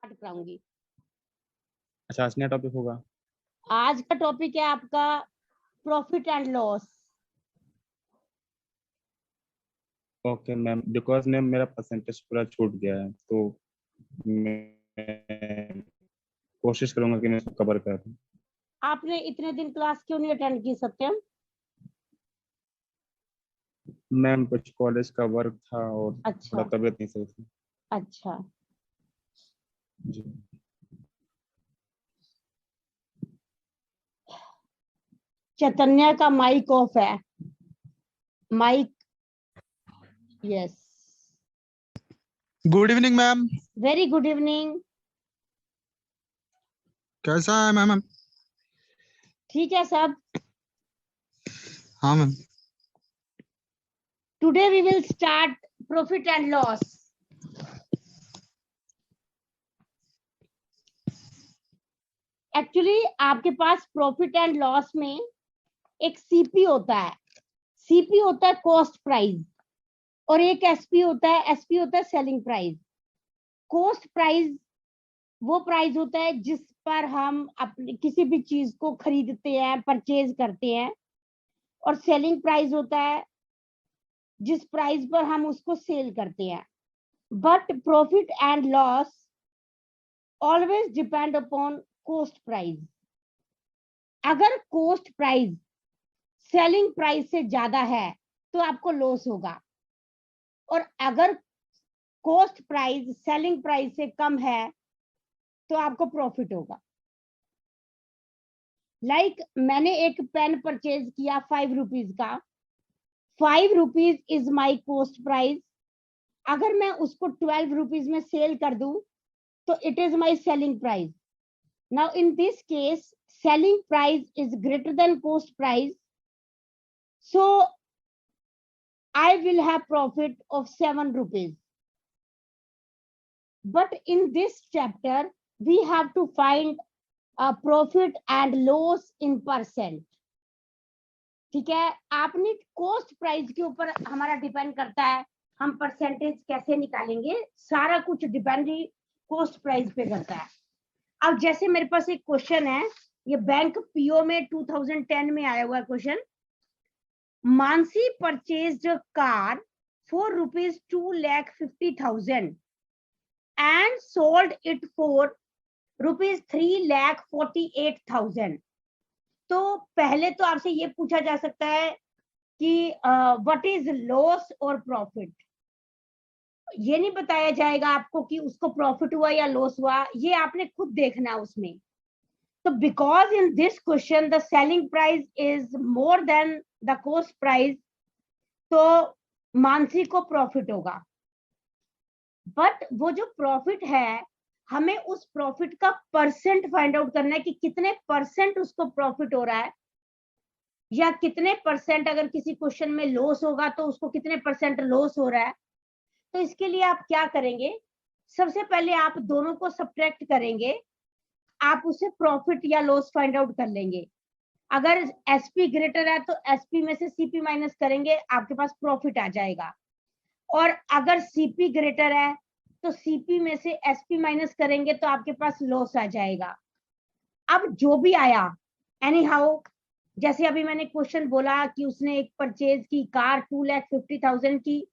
Start कराऊंगी। अच्छा, आज नया टॉपिक होगा। आज का टॉपिक है आपका profit and loss. Okay ma'am, because ma'am मेरा परसेंटेज पूरा छूट गया है, तो मैं कोशिश करूंगा कि मैं इसको कवर कर दूं। आपने इतने दिन क्लास क्यों नहीं अटेंड की सत्यम? मैम कुछ कॉलेज का वर्क था और थोड़ा अच्छा तबीयत नहीं सही थी अच्छा। जी। चैतन्य का माइक ऑफ है। Mic, yes. Good evening ma'am. Very good evening. कैसा है मैम? ठीक है सब। हाँ ma'am. Today we will start profit and loss. Actually आपके पास प्रॉफिट एंड लॉस में एक सीपी होता है। सीपी होता है कॉस्ट प्राइस, और एक एसपी होता है, एसपी होता है सेलिंग प्राइस। कॉस्ट प्राइस वो प्राइस होता है जिस पर हम अपनी किसी भी चीज को खरीदते हैं, परचेज करते हैं, और सेलिंग प्राइस होता है जिस प्राइस पर हम उसको सेल करते हैं। But profit and loss always depend upon cost price. अगर कॉस्ट प्राइस सेलिंग प्राइस से ज्यादा है तो आपको लॉस होगा, और अगर कॉस्ट प्राइस सेलिंग प्राइस से कम है तो आपको प्रॉफिट होगा। लाइक मैंने एक पेन परचेज किया 5 रुपीज का। 5 rupees is my cost price. अगर मैं उसको 12 रुपीज में सेल कर दूं तो it is my selling price. Now in this case selling price is greater than cost price, so I will have profit of 7 rupees. But in this chapter we have to find a profit and loss in percent. ठीक है, आपने cost price के ऊपर हमारा depend करता है हम percentage कैसे निकालेंगे। सारा कुछ डिपेंड ही कॉस्ट प्राइस पे करता है। अब जैसे मेरे पास एक क्वेश्चन है, ये बैंक पीओ में 2010 में आया हुआ question. Mansi purchased a car for rupees 2,50,000 and sold it for rupees 3,48,000। तो पहले तो आपसे ये पूछा जा सकता है कि व्हाट इज लॉस और प्रॉफिट। ये नहीं बताया जाएगा आपको कि उसको प्रॉफिट हुआ या लॉस हुआ, ये आपने खुद देखना है उसमें। तो because in this question the selling price is more than the cost price, तो मानसी को प्रॉफिट होगा। बट वो जो प्रॉफिट है हमें उस प्रॉफिट का परसेंट फाइंड आउट करना है कि कितने परसेंट उसको प्रॉफिट हो रहा है, या कितने परसेंट अगर किसी क्वेश्चन में लॉस होगा तो उसको कितने परसेंट लॉस हो रहा है। तो इसके लिए आप क्या करेंगे, सबसे पहले आप दोनों को सब्ट्रैक्ट करेंगे, आप उससे प्रॉफिट या लॉस फाइंड आउट कर लेंगे। अगर एसपी ग्रेटर है तो एसपी में से सीपी माइनस करेंगे, आपके पास प्रॉफिट आ जाएगा। और अगर सीपी ग्रेटर है तो सीपी में से एसपी माइनस करेंगे तो आपके पास लॉस आ जाएगा। अब जो भी आया एनी हाउ, जैसे अभी मैंने क्वेश्चन बोला कि उसने एक परचेज की कार 2,50,000 की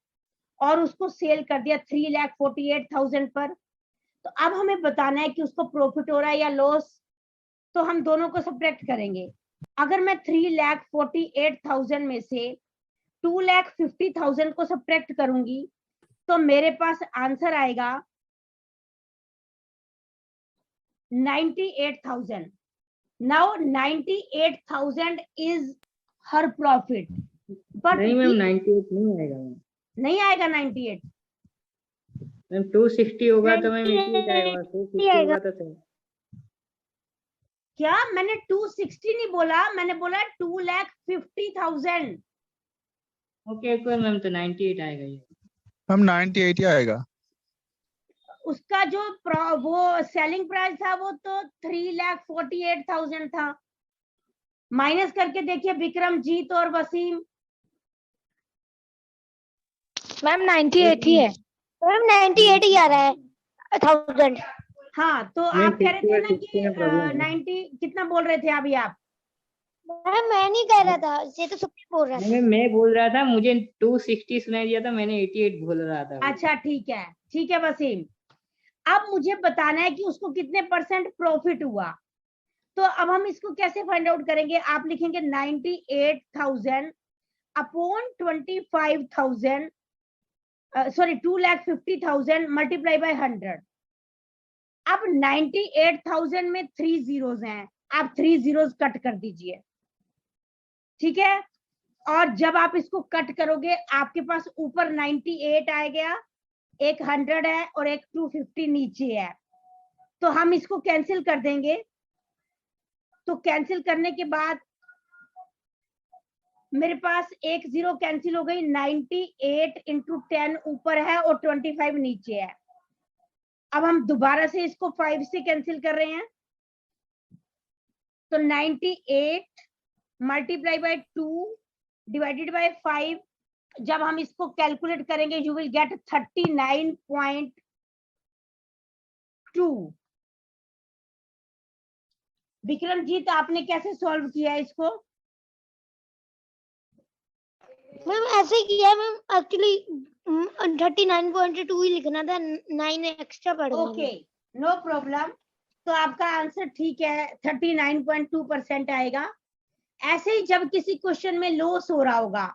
और उसको सेल कर दिया 3,48,000 पर। तो अब हमें बताना है कि उसको प्रॉफिट हो रहा है या लॉस, तो हम दोनों को सब्ट्रैक्ट करेंगे। अगर मैं 3,48,000 में से 2,50,000 को सब्ट्रैक्ट करूंगी तो मेरे पास आंसर आएगा 98,000। Now 98,000 is her profit. But नहीं मैम 98 नहीं आएगा मैम। नहीं आएगा 98 मैम 260 होगा तो मैम 88 आएगा, 260 होगा तो सही। क्या मैंने 260 नहीं बोला, मैंने बोला 2,50,000। ओके ओके मैम, तो 98 आएगा ये। हम 98 ही आएगा। उसका जो वो सेलिंग प्राइस था वो तो 3,48,000 था। माइनस करके देखिए विक्रम जीत और वसीम। मैम 98 ही है मैम, 98 ही आ रहा है 1000। हाँ, तो मैम आप कह रहे 50 थे और ना 60 कि में प्रॉब्लम है। 90 कितना बोल रहे थे अभी आप? मैम मैं नहीं कह रहा था, ये तो सुप्रीम बोल रहा नहीं था। मैम, मैं बोल रहा था, मुझे 260 सुनाई दिया था, मैंने 88 बोल रहा था। अच्छा ठीक है वसीम। अब मुझे बताना है कि उसको कितने % प्रॉफिट हुआ। तो अब हम इसको कैसे फाइंड आउट करेंगे? आप लिखेंगे 98,000 अपॉन 25,000, सॉरी 2,50,000 मल्टीप्लाई बाय 100। अब 98,000 में 3 जीरोस हैं, आप 3 जीरोस कट कर दीजिए, ठीक है। और जब आप इसको कट करोगे आपके पास ऊपर 98 आ गया, एक 100 है और एक 250 नीचे है, तो हम इसको कैंसिल कर देंगे। तो कैंसिल करने के बाद मेरे पास एक जीरो कैंसिल हो गई, 98 इंटू 10 ऊपर है और 25 नीचे है। अब हम दोबारा से इसको 5 से कैंसिल कर रहे हैं, तो 98 मल्टीप्लाई बाय 2 डिवाइडेड बाय 5, जब हम इसको कैलकुलेट करेंगे यू विल गेट 39.2। विक्रमजीत आपने कैसे सॉल्व किया इसको? मैम ऐसे ही किया मैम, एक्चुअली 39.2 ही लिखना था, 9 एक्स्ट्रा पड़ गया। Okay, no problem. तो आपका आंसर ठीक है, 39.2% आएगा। ऐसे ही जब किसी क्वेश्चन में लॉस हो रहा होगा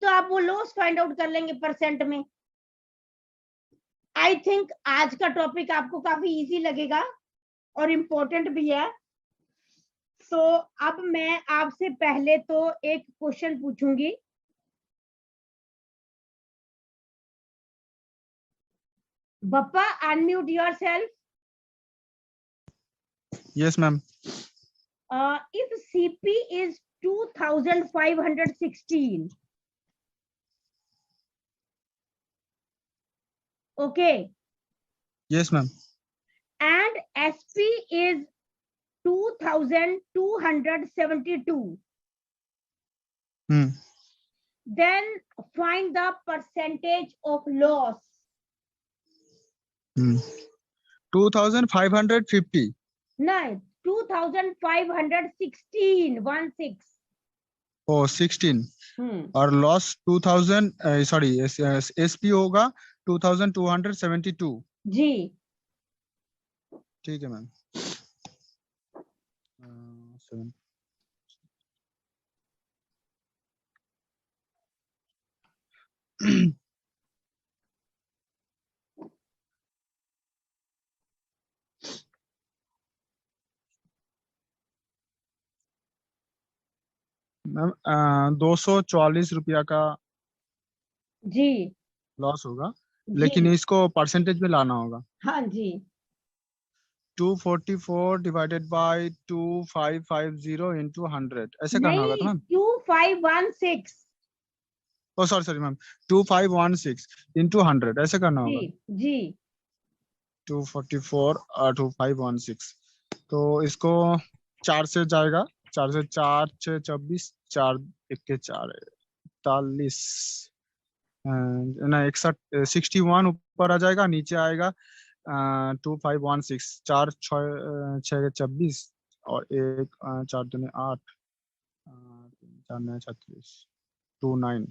तो आप वो लॉस फाइंड आउट कर लेंगे परसेंट में। आई थिंक आज का टॉपिक आपको काफी इजी लगेगा और इम्पोर्टेंट भी है। तो अब मैं आपसे पहले तो एक क्वेश्चन पूछूंगी। Bappa unmute yourself. Yes, ma'am. If CP is 2,516, okay, Yes, ma'am. and SP is 2,272, Hmm. then find the percentage of loss. 2,550. No, 2,516, 16. Oh, 16. और लॉस 2000, सॉरी एसपी होगा 2272। जी, ठीक है मैम। 7 मैम 244 रुपया का जी, लॉस होगा, जी, लेकिन इसको परसेंटेज में लाना होगा। हाँ जी, 244 डिवाइडेड बाय 2550 इंटू 100 ऐसे करना होगा। तो नहीं, मैम 2516, ओ सॉरी मैम 2516 इंटू 100 ऐसे करना होगा। जी, जी, 244 और 2516, तो इसको 4 से जाएगा, 4 से 4 6 24, 4 1 4 41 ना 61, 61 ऊपर आ जाएगा, नीचे आएगा 2516, 4 6 24 और 1 4 दूनी 8 4 9 36 29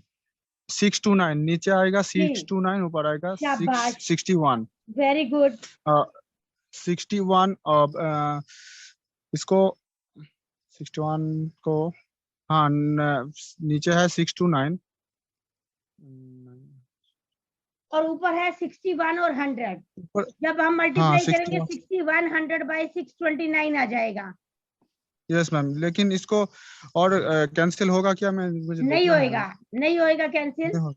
629 नीचे आएगा, 629 ऊपर आएगा शाबाश, 61 वेरी गुड, 61 इसको 61 को हाँ नीचे है 629 और ऊपर है 61 और 100। ऊपर जब हम हाँ मल्टीप्लाई करेंगे 61। 61 100 बाय 629 आ जाएगा। यस मैम, लेकिन इसको और कैंसिल होगा क्या? मैं मुझे नहीं देखना है। होएगा, नहीं होएगा कैंसिल। नहीं हो-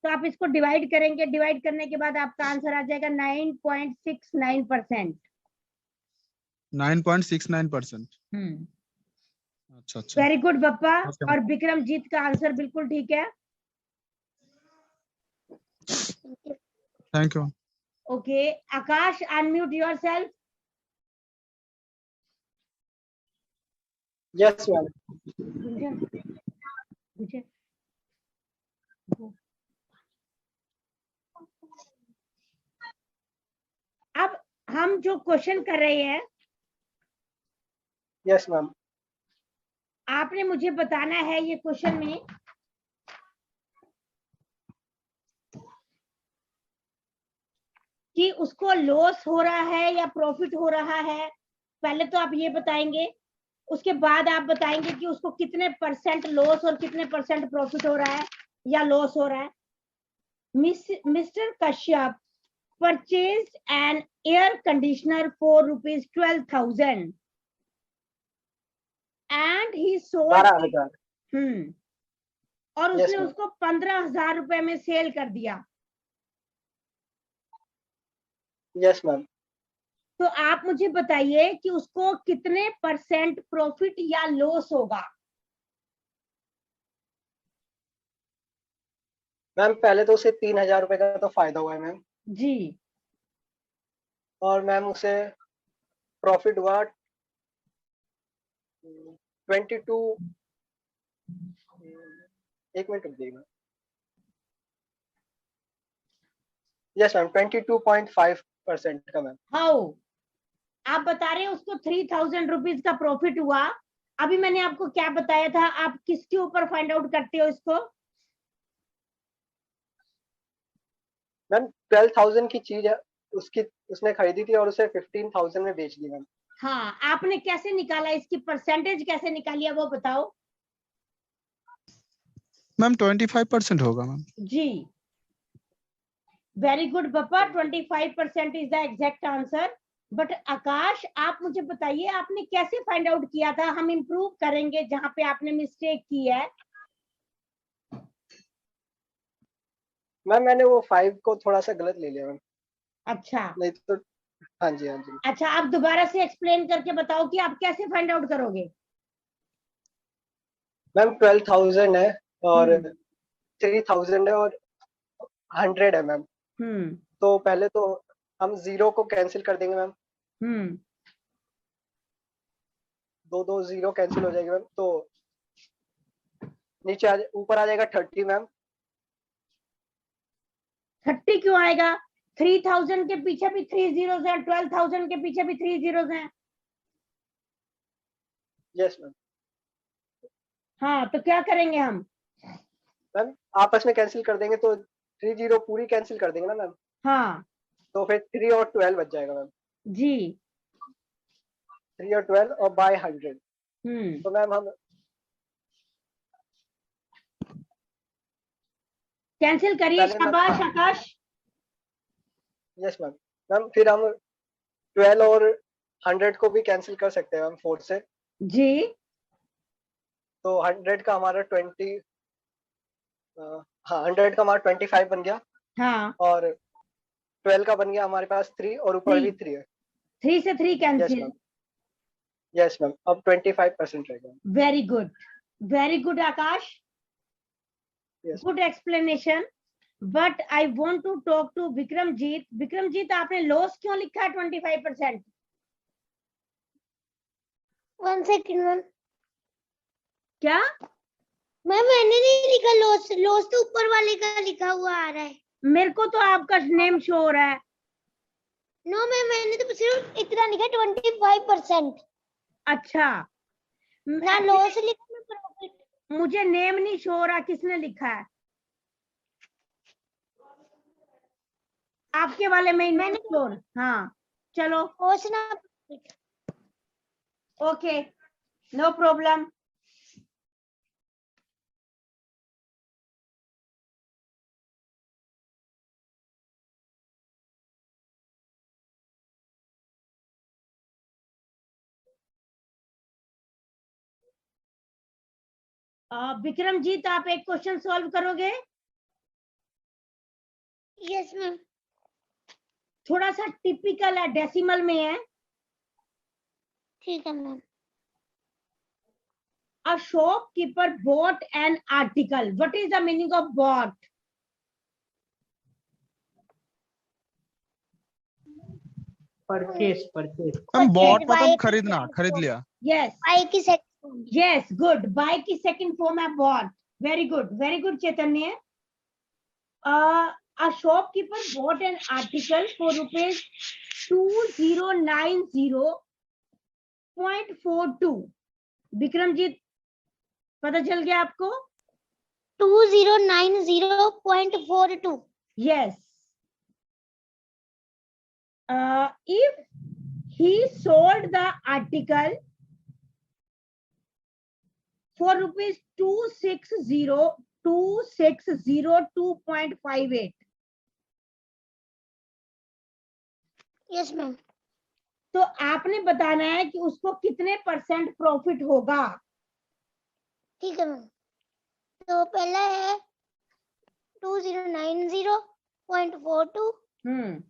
तो आप इसको डिवाइड करेंगे, डिवाइड करने के बाद आपका आंसर आ जाएगा 9.69%। 9.69%। अच्छा अच्छा, वेरी गुड बप्पा। Okay, और विक्रमजीत का आंसर बिल्कुल ठीक है। Thank you. Okay, Akash unmute yourself. Yes, ma'am. मुझे अब हम जो क्वेश्चन कर रहे हैं यस मैम। आपने मुझे बताना है ये क्वेश्चन में कि उसको लॉस हो रहा है या प्रॉफिट हो रहा है। पहले तो आप ये बताएंगे, उसके बाद आप बताएंगे कि उसको कितने परसेंट लॉस और कितने परसेंट प्रॉफिट हो रहा है या लॉस हो रहा है। Mister Kashyap purchased an air conditioner for ₹12,000 and he sold 12,000। और Yes, उसने ma'am. उसको 15,000 रुपए में सेल कर दिया। Yes ma'am. तो आप मुझे बताइए कि उसको कितने परसेंट प्रॉफिट या लॉस होगा। मैम पहले तो उसे 3,000 रुपए का तो फायदा हुआ है मैम। जी। और मैम उसे प्रॉफिट हुआ 22, एक मिनट रुकिएगा। यस मैम 22.5% का मैम। हाउ आप बता रहे हैं उसको 3,000 रुपीज का प्रॉफिट हुआ। अभी मैंने आपको क्या बताया था, आप किसके ऊपर फाइंड आउट करते हो इसको? मैम 12,000 की चीज है, उसने खरीदी थी और उसे 15,000 में बेच दी मैम। हाँ, आपने कैसे निकाला, इसकी परसेंटेज कैसे निकाली है वो बताओ। मैम 25% होगा मैम। जी, वेरी गुड पापा, 25% is the exact answer. But Akash आप मुझे बताइए आपने कैसे फाइंड आउट किया था? हम इम्प्रूव करेंगे जहां पे आपने मिस्टेक की है। मैम मैंने वो 5 को थोड़ा सा गलत ले लिया मैम। अच्छा नहीं तो हाँ जी हाँ जी। अच्छा, आप दोबारा से एक्सप्लेन करके बताओ कि आप कैसे फाइंड आउट करोगे। मैम 12,000 है और हम्म। 3,000 है और 100 है मैम। तो पहले तो हम 0 को कैंसिल कर देंगे मैम। 2 0 कैंसिल हो जाएगी मैम। तो नीचे ऊपर आ जाएगा 30 मैम। 30 क्यों आएगा? 3,000 के पीछे भी 3 zeros हैं, 12,000 के पीछे भी 3 zeros हैं। Yes ma'am. हाँ, तो क्या करेंगे हम? मैम आपस में कैंसिल कर देंगे तो 3 0 पूरी कैंसिल कर देंगे ना मैम। हाँ तो फिर 3 और 12 बच जाएगा मैम। जी। 3 और 12 और बाय 100। तो मैम हम कैंसिल करिए, शाबाश आकाश। Yes ma'am. मैम फिर हम 12 और 100 को भी कैंसिल कर सकते हैं मैम 4 से। जी। तो 100 का हमारा 20 हाँ 100 का हमारा 25 बन गया। हाँ, और 12 का बन गया हमारे पास 3 और ऊपर भी 3 है। 3 से 3 कैंसिल। यस मैम अब 25% रहेगा। Very good Akash, good explanation. But I want to talk to Vikramjit. Vikramjit आपने लॉस क्यों लिखा है 25%? 1 सेकंड मैम। क्या? मैम मैंने नहीं लिखा लॉस, लॉस तो ऊपर वाले का लिखा हुआ आ रहा है। मेरे को तो आपका नेम शो हो रहा है। नो मैम मैंने तो सिर्फ इतना लिखा 25%। अच्छा, ना लॉस लिखा ना प्रॉफिट। मुझे नेम नहीं शो हो रहा, किसने लिखा है? आपके वाले में नेम शो। हाँ चलो, लॉस ना profit. Okay, no problem. Vikramjit आप एक क्वेश्चन सॉल्व करोगे? Yes ma'am. थोड़ा सा टिपिकल है, डेसिमल में है। ठीक है ma'am. A shopkeeper bought an article. What is the meaning of bought? Purchase ma'am bought मतलब खरीदना, खरीद लिया। Yes. बाय की सेकंड। Yes, good. Buy की second form है bought. Very good Chaitanya. A shopkeeper bought an article for ₹2 2090.42। Vikramjit पता चल गया आपको? 2090.42। Yes. If he sold the article for rupees 2602.58. Yes ma'am. तो आपने बताना है कि उसको कितने % प्रॉफिट होगा। ठीक है मैम। तो पहला है 2090.42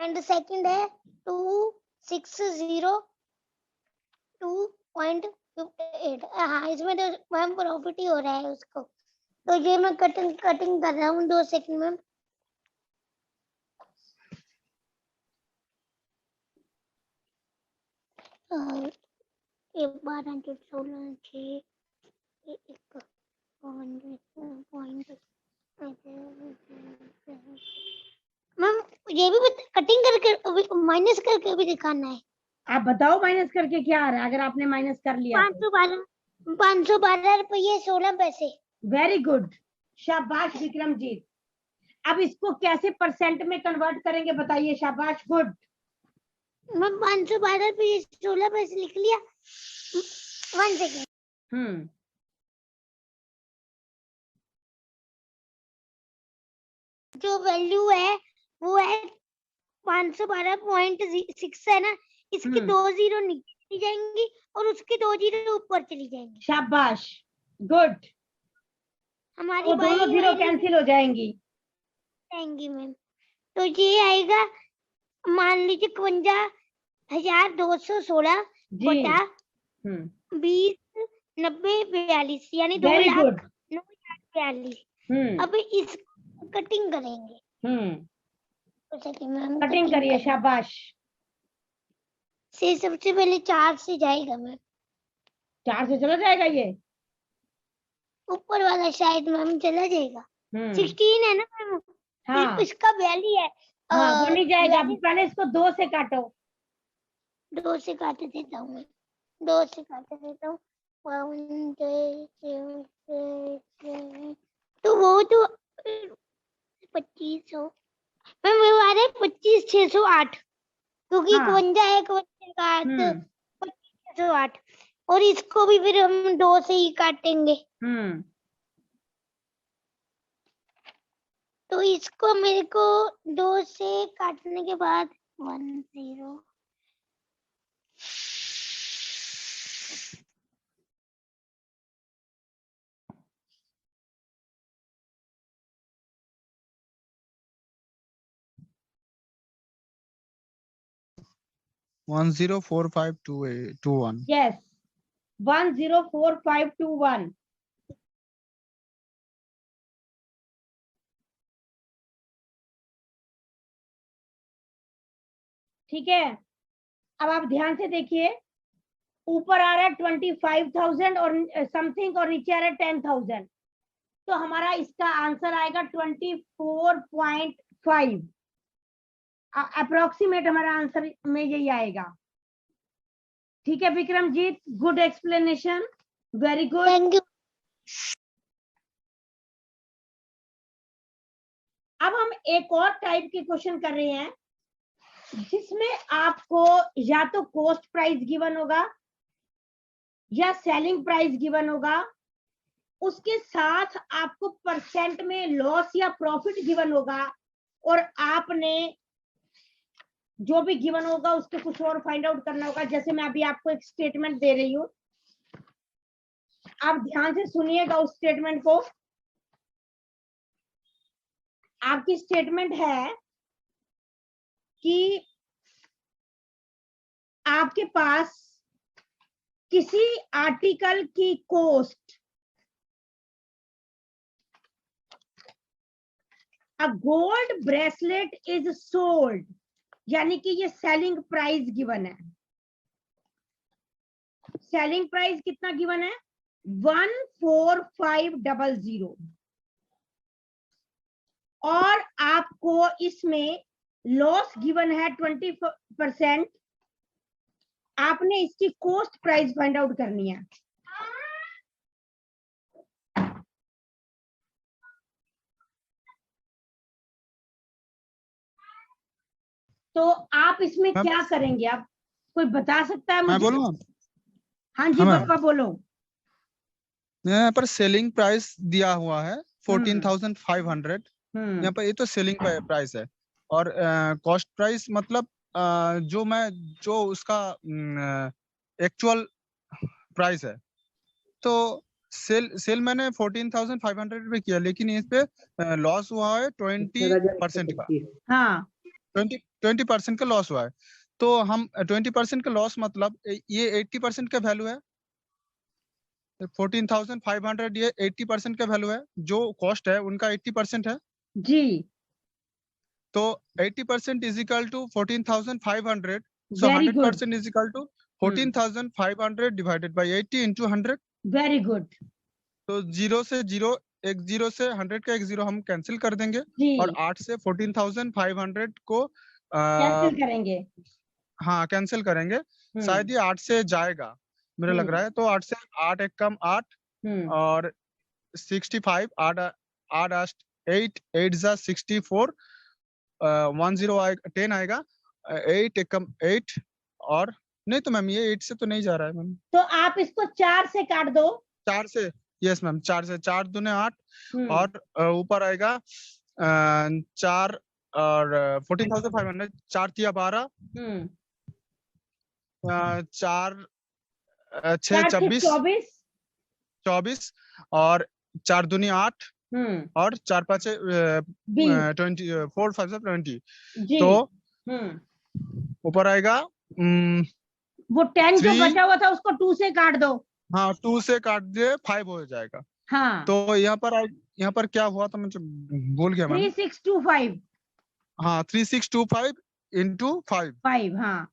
एंड सेकंड है 2602.58। हाँ, इसमें तो मैम प्रॉफिट ही हो रहा है उसको। तो ये मैं कटिंग कर रहा हूँ 2 सेकंड मैम। ये 1216 मैम, ये भी कटिंग करके माइनस करके भी दिखाना है। आप बताओ माइनस करके क्या आ रहा है, अगर आपने माइनस कर लिया। 512 रुपये 16 पैसे। वेरी गुड, शाबाश विक्रमजीत। अब इसको कैसे % में कन्वर्ट करेंगे बताइए। शाबाश, गुड। मैं 512 रुपये 16 पैसे लिख लिया। 1 सेकेंड। जो वैल्यू है वो है 512.6 है ना, इसकी 2 जीरो नीचे चली जाएंगी और उसकी 2 जीरो ऊपर चली जाएंगी। शाबाश, गुड। हमारी दोनों जीरो कैंसिल हो जाएंगी मैम। तो ये आएगा, मान लीजिए 52,216 बटा 20 90 42 यानी 2,09,42। अब इस कटिंग करेंगे। कटिंग करिए, शाबाश। से सबसे पहले 4 से जाएगा मैम। 4 से चला जाएगा, ये ऊपर वाला शायद मैम चला जाएगा। 16 है ना मैम। हाँ, इसका वैल्यू है। हाँ, वो नहीं जाएगा। पहले इसको 2 से काटो। 2 से काट देता हूँ मैं। 2 से काट देता हूँ। 1 2 3 4 तो वो तो 2500 मैम, वो आ रहा है 25,608 क्योंकि 51 है, 51 का 25,608। और इसको भी फिर हम 2 से ही काटेंगे। तो इसको मेरे को 2 से काटने के बाद 1 0 104521. यस, 104521। ठीक है। अब आप ध्यान से देखिए, ऊपर आ रहा है 25,000 और समथिंग और नीचे आ रहा है 10,000। तो हमारा इसका आंसर आएगा 24.5। अप्रोक्सीमेट हमारा आंसर में यही आएगा। ठीक है Vikramjit, good explanation, very good. Thank you. अब हम एक और टाइप के क्वेश्चन कर रहे हैं जिसमें आपको या तो कॉस्ट प्राइस गिवन होगा या सेलिंग प्राइस गिवन होगा, उसके साथ आपको % में लॉस या प्रॉफिट गिवन होगा और आपने जो भी गिवन होगा उसके कुछ और फाइंड आउट करना होगा। जैसे मैं अभी आपको एक स्टेटमेंट दे रही हूं, आप ध्यान से सुनिएगा उस स्टेटमेंट को। आपकी स्टेटमेंट है कि आपके पास किसी आर्टिकल की cost a gold bracelet is sold, यानी कि ये सेलिंग प्राइस गिवन है। सेलिंग प्राइस कितना गिवन है? 14500। और आपको इसमें लॉस गिवन है 20%, आपने इसकी कॉस्ट प्राइस फाइंड आउट करनी है। तो आप इसमें क्या करेंगे? आप कोई बता सकता है मुझे? मैं बोलूं? हाँ जी पापा बोलो। यहाँ पर सेलिंग प्राइस दिया हुआ है 14,500। यहाँ पर ये तो सेलिंग प्राइस है, और कॉस्ट प्राइस मतलब जो उसका एक्चुअल प्राइस है। तो सेल मैंने 14,500 पे किया, लेकिन इस पे लॉस हुआ है 20% का। हाँ 20% का लॉस हुआ है। तो हम 20% का लॉस मतलब ये 80% का वैल्यू है। 14,500 ये 80% का वैल्यू है, जो कॉस्ट है उनका 80% है जी। तो 80% is equal to 14,500। So Very good. 100% is equal to 14,500 divided by 80 into 100। Very good. तो 0 से 0, एक 0 से 100 का एक 0 हम कैंसिल कर देंगे, जी और 8 से 14,500 को कैंसिल करेंगे। हाँ कैंसिल करेंगे। शायद ये 8 से जाएगा मुझे लग रहा है। तो 8 से 8 एक कम 8 और 65 8 8 8 जा 64 10 आएगा 10 आएगा 8 एक कम 8 और नहीं तो मैम ये 8 से तो नहीं जा रहा है मैम। तो आप इसको 4 से काट दो। 4 से, यस मैम 4 से, 4 दूने 8 और ऊपर आएगा 4 और 14,500 4 तिया 12 4 6 24 24 और 4 दूनी 8 और 4 5 20 4 5 20। तो ऊपर आएगा वो 10 जो बचा हुआ था उसको 2 से काट दो। हाँ 2 से काट दे 5 हो जाएगा। हाँ तो यहाँ पर क्या हुआ था मुझे भूल गया मैम। 3625। हाँ 3625 इंटू 5। हाँ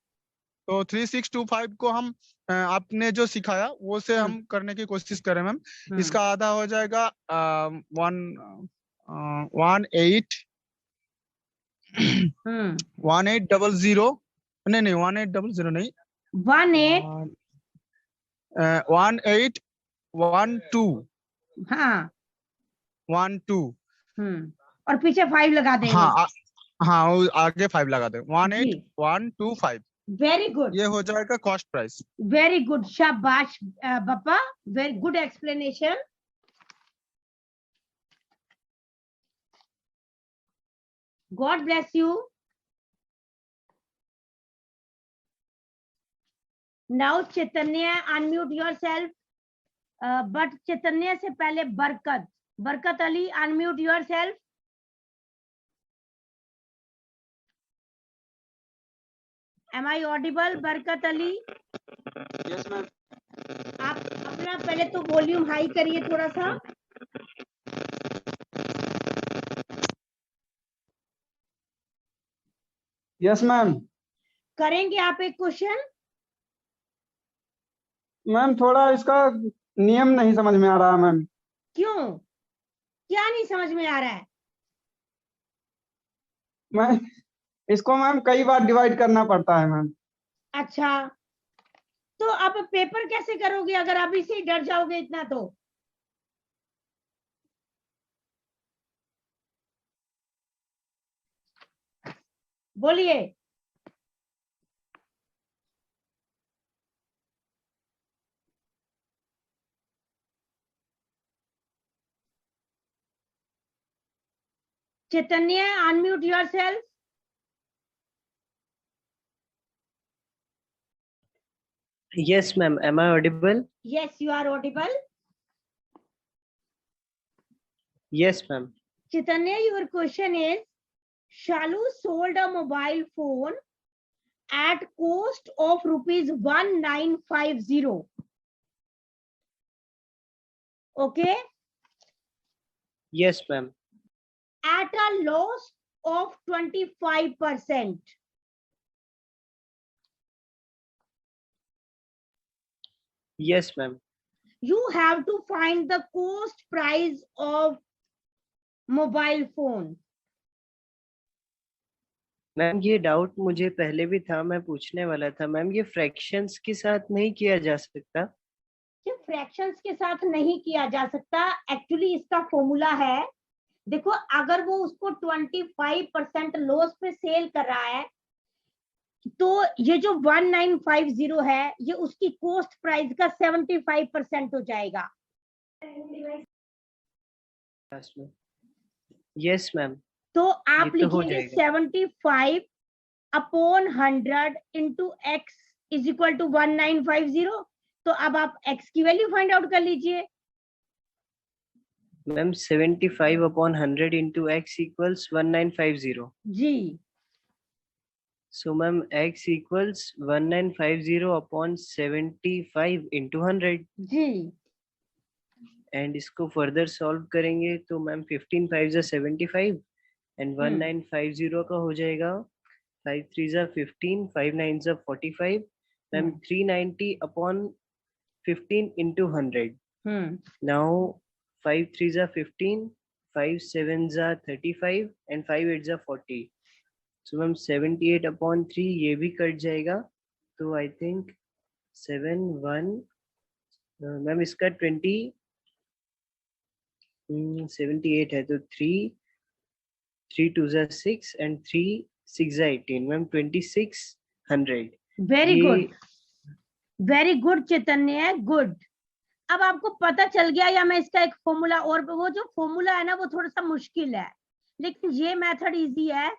तो 3625 को हम आपने जो सिखाया वो से हम करने की कोशिश करें मैम। इसका आधा हो जाएगा 1800 नहीं 1800 नहीं 1812 हाँ 12 और पीछे 5 लगा देंगे। हाँ आगे 5 लगा दे 18125। Very good. ये हो जाएगा कॉस्ट प्राइस। वेरी गुड, शाबाश पापा, very good explanation. God bless you. Now Chaitanya unmute yourself, but Chaitanya से पहले Barkat Ali unmute yourself. Am I audible, Barkat Ali? Yes ma'am. आप अपना पहले तो वॉल्यूम हाई करिए थोड़ा सा। Yes ma'am. करेंगे आप एक क्वेश्चन? मैम थोड़ा इसका नियम नहीं समझ में आ रहा है मैम। क्यों, क्या नहीं समझ में आ रहा है? मैं इसको मैम कई बार डिवाइड करना पड़ता है मैम। अच्छा, तो अब पेपर कैसे करोगे अगर अभी से डर जाओगे इतना? तो बोलिए। Chaitanya, unmute yourself. Yes, ma'am. Am I audible? Yes, you are audible. Yes, ma'am. Chaitanya, your question is, Shalu sold a mobile phone at cost of rupees 1950. Okay? Yes, ma'am. At a loss of 25%. Yes, ma'am. You have to find the cost price of mobile phone. Ma'am ये doubt मुझे पहले भी था, मैं पूछने वाला था ma'am, ये फ्रैक्शंस के साथ नहीं किया जा सकता? फ्रैक्शंस के साथ नहीं किया जा सकता, एक्चुअली इसका फॉर्मूला है, देखो अगर वो उसको 25% लॉस पे सेल कर रहा है तो ये जो 1950 है ये उसकी कॉस्ट प्राइस का 75% हो जाएगा। Yes ma'am. तो आप ये तो हो लिखेंगे जाएगा। 75 upon 100 into X is equal to 1950। तो अब आप x की वैल्यू फाइंड आउट कर लीजिए। Ma'am 75 upon 100 into X equals 1950। जी so ma'am x equals 1950 upon 75 into 100। जी एंड इसको फर्दर सॉल्व करेंगे तो मैम 15 5 जा 75 एंड 1950 का हो जाएगा 5 3 जा 15 5 9 जा 45। Ma'am 390 upon 15 into 100. Now 5 3 जा 15, 5 7 जा 35 and 5 8 जा 40. So मैम 78 upon 3 ये भी कट जाएगा, तो I think 7 1 मैम इसका 78 है तो 3 2 जा 6 and 3 6 जा 18। Ma'am 2600। Very good, very good Chaitanya, good. अब आपको पता चल गया, या मैं इसका एक फॉर्मूला, और वो जो फॉर्मूला है ना वो थोड़ा सा मुश्किल है, लेकिन ये मेथड इजी है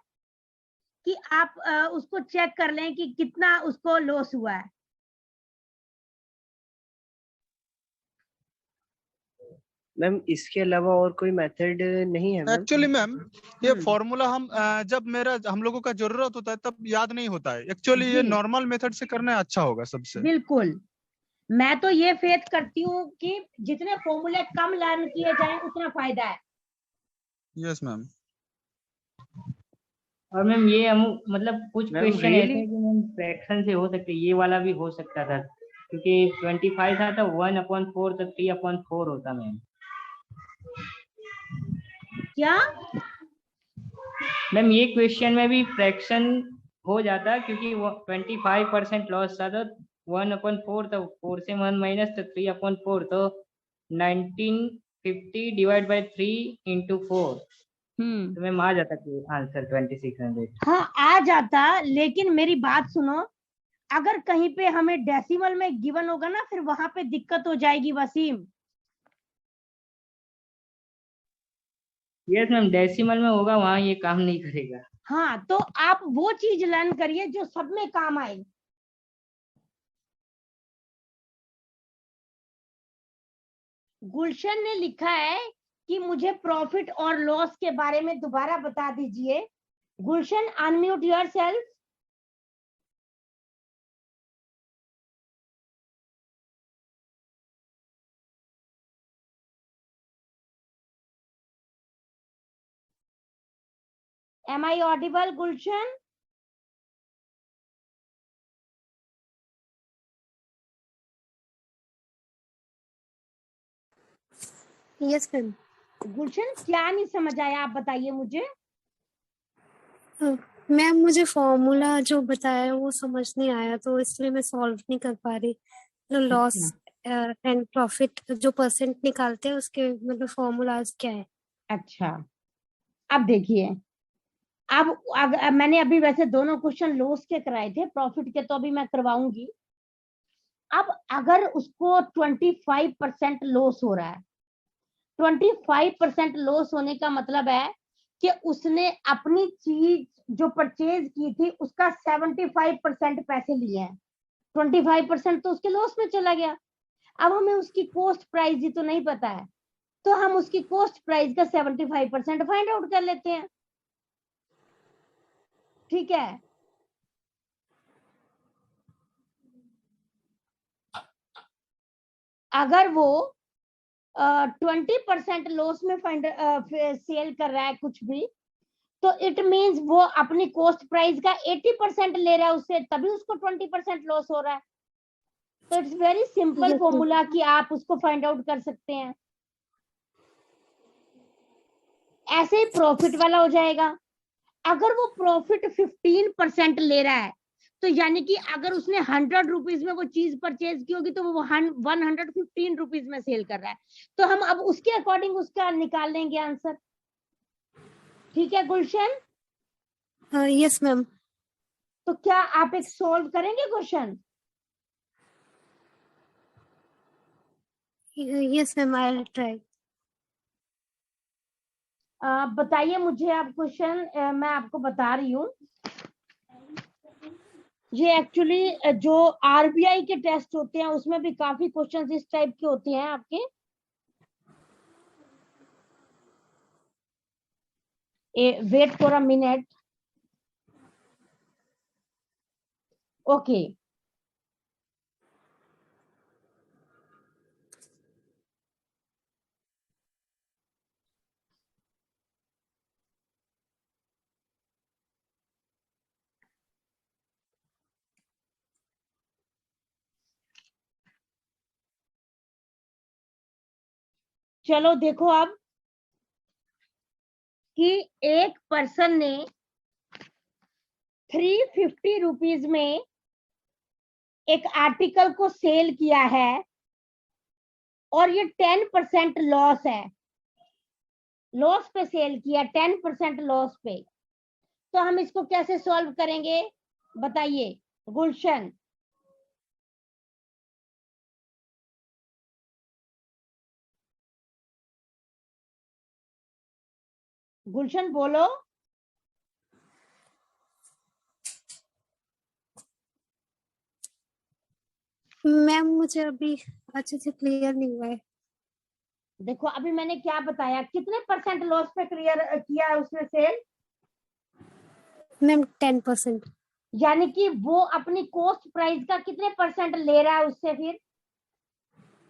कि आप उसको चेक कर लें कि कितना उसको लॉस हुआ है। मैम इसके अलावा और कोई मेथड नहीं है? एक्चुअली मैम ये फॉर्मूला जब हम लोगों का जरूरत होता है तब याद नहीं होता है। एक्चुअली ये नॉर्मल मेथड से करना अच्छा होगा सबसे। बिल्कुल, मैं तो ये फेथ करती हूँ कि जितने फॉर्मूले कम लर्न किए जाएं उतना फायदा है। Yes ma'am. और मैम ये हम मतलब कुछ क्वेश्चन ऐसे हैं कि मैम फ्रैक्शन से हो सकते, ये वाला भी हो सकता था क्योंकि 25 था तो 1/4 तो 3/4 होता मैम। क्या मैम ये क्वेश्चन में भी फ्रैक्शन हो जाता क्योंकि 25% लॉस था तो 1/4 तो 4 से 1 माइनस तो 3/4 तो 1950 डिवाइड बाय 3 इंटू 4। तो मैम आ जाता आंसर 2600। हाँ आ जाता, लेकिन मेरी बात सुनो, अगर कहीं पे हमें डेसिमल में गिवन होगा ना फिर वहां पे दिक्कत हो जाएगी वसीम। यस मैम, डेसिमल में होगा वहां ये काम नहीं करेगा। हाँ तो आप वो चीज लर्न करिए जो सब में काम आए। गुलशन ने लिखा है कि मुझे प्रॉफिट और लॉस के बारे में दोबारा बता दीजिए। Gulshan unmute yourself. Am I audible, Gulshan? Yes ma'am. Gulshan क्या नहीं समझ आया, आप बताइए मुझे। मैम मुझे फॉर्मूला जो बताया वो समझ नहीं आया तो इसलिए मैं सॉल्व नहीं कर पा रही। जो लॉस एंड प्रॉफिट जो परसेंट निकालते हैं उसके मतलब फॉर्मूलाज क्या है? अच्छा अब देखिए, अब मैंने अभी वैसे दोनों क्वेश्चन लॉस के कराए थे, प्रॉफिट के तो अभी मैं करवाऊंगी। अब अगर उसको 25% लॉस हो रहा है, 25% लॉस होने का मतलब है कि उसने अपनी चीज जो परचेज की थी उसका 75% पैसे लिए हैं, 25% तो उसके लॉस में चला गया। अब हमें उसकी कॉस्ट प्राइस ही तो नहीं पता है, तो हम उसकी कॉस्ट प्राइस का 75% फाइंड आउट कर लेते हैं। ठीक है, अगर वो 20% लॉस में सेल कर रहा है कुछ भी, तो इट मींस वो अपनी कॉस्ट प्राइस का 80% ले रहा है उससे, तभी उसको 20% लॉस हो रहा है। तो इट्स वेरी सिंपल फॉर्मूला कि आप उसको फाइंड आउट कर सकते हैं। ऐसे ही प्रॉफिट वाला हो जाएगा। अगर वो प्रॉफिट 15% ले रहा है, तो यानी कि अगर उसने 100 रुपीज में वो चीज परचेज की होगी तो वो 115 रुपीज में सेल कर रहा है। तो हम अब उसके अकॉर्डिंग उसका निकाल लेंगे आंसर। ठीक है गुलशन? Yes ma'am. तो क्या आप एक सॉल्व करेंगे question? Yes ma'am, I will try. बताइए मुझे आप क्वेश्चन, मैं आपको बता रही हूँ। ये एक्चुअली जो आरबीआई के टेस्ट होते हैं उसमें भी काफी क्वेश्चंस इस टाइप के होते हैं आपके। Wait for a minute. Okay, चलो देखो अब कि एक पर्सन ने 350 रुपीज में एक आर्टिकल को सेल किया है और ये 10% लॉस है, लॉस पे सेल किया, 10% लॉस पे। तो हम इसको कैसे सॉल्व करेंगे बताइए गुलशन? गुलशन बोलो। मैम मुझे अभी अच्छे से क्लियर नहीं हुआ है। देखो अभी मैंने क्या बताया, कितने परसेंट लॉस पे क्लियर किया है उसने सेल? मैम 10%। यानी कि वो अपनी कॉस्ट प्राइस का कितने परसेंट ले रहा है उससे फिर?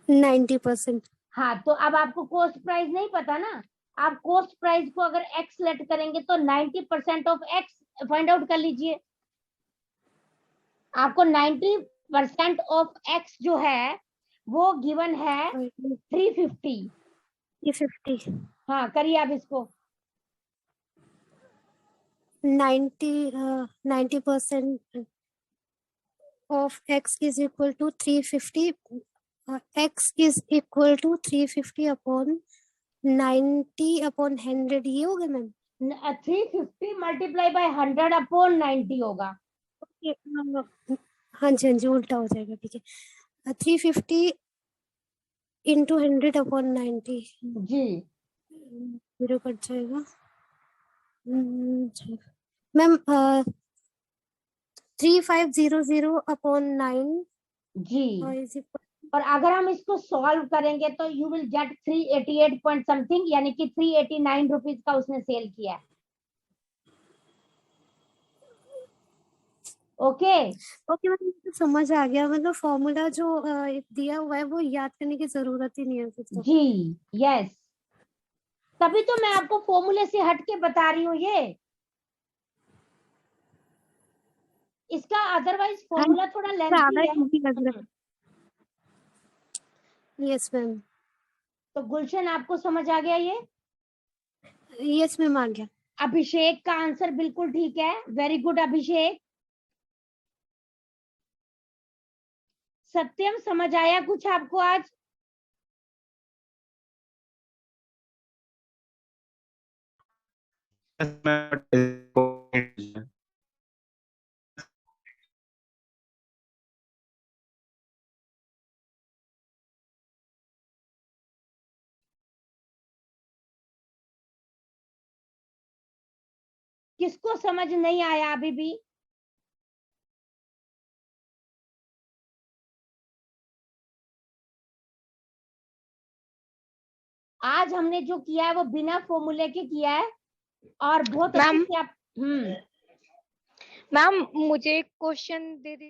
90%। हाँ, तो अब आपको कॉस्ट प्राइस नहीं पता ना, आप कॉस्ट प्राइस को अगर एक्स लेट करेंगे तो 90% ऑफ एक्स फाइंड आउट कर लीजिए। आपको 90% ऑफ एक्स जो है वो गिवन है 350। 350। हाँ करिए आप इसको। 90% of x is equal to 350. X is equal to 350 upon 90 upon 100, ये होगा मैम? 350 मल्टीप्लाई बाय 100 अपॉन 90 होगा। हाँ जी हाँ जी, उल्टा हो जाएगा। ठीक है, 350 इंटू 100 अपॉन 90 जी, 0 कट जाएगा मैम। 3500 अपॉन 9 जी। is equal और अगर हम इसको सॉल्व करेंगे तो you will get 388 point something, यानी कि 389 रुपीज का उसने सेल किया है। ओके ओके मतलब मुझे समझ आ गया। मतलब फॉर्मूला जो दिया हुआ है वो याद करने की जरूरत ही नहीं है फिर तो। जी, यस, तभी तो मैं आपको फॉर्मूले से हट के बता रही हूँ ये। इसका अदरवाइज फॉर्मूला थोड़ा लेंथी है। इजी लग रहा है। Yes ma'am. तो गुलशन आपको समझ आ गया ये? यस मैम, आ गया। अभिषेक का आंसर बिल्कुल ठीक है, वेरी गुड अभिषेक। सत्यम समझ आया कुछ आपको आज? किसको समझ नहीं आया अभी भी? आज हमने जो किया है वो बिना फॉर्मूले के किया है और बहुत अच्छे से आप मैम मुझे एक क्वेश्चन दे दीजिए।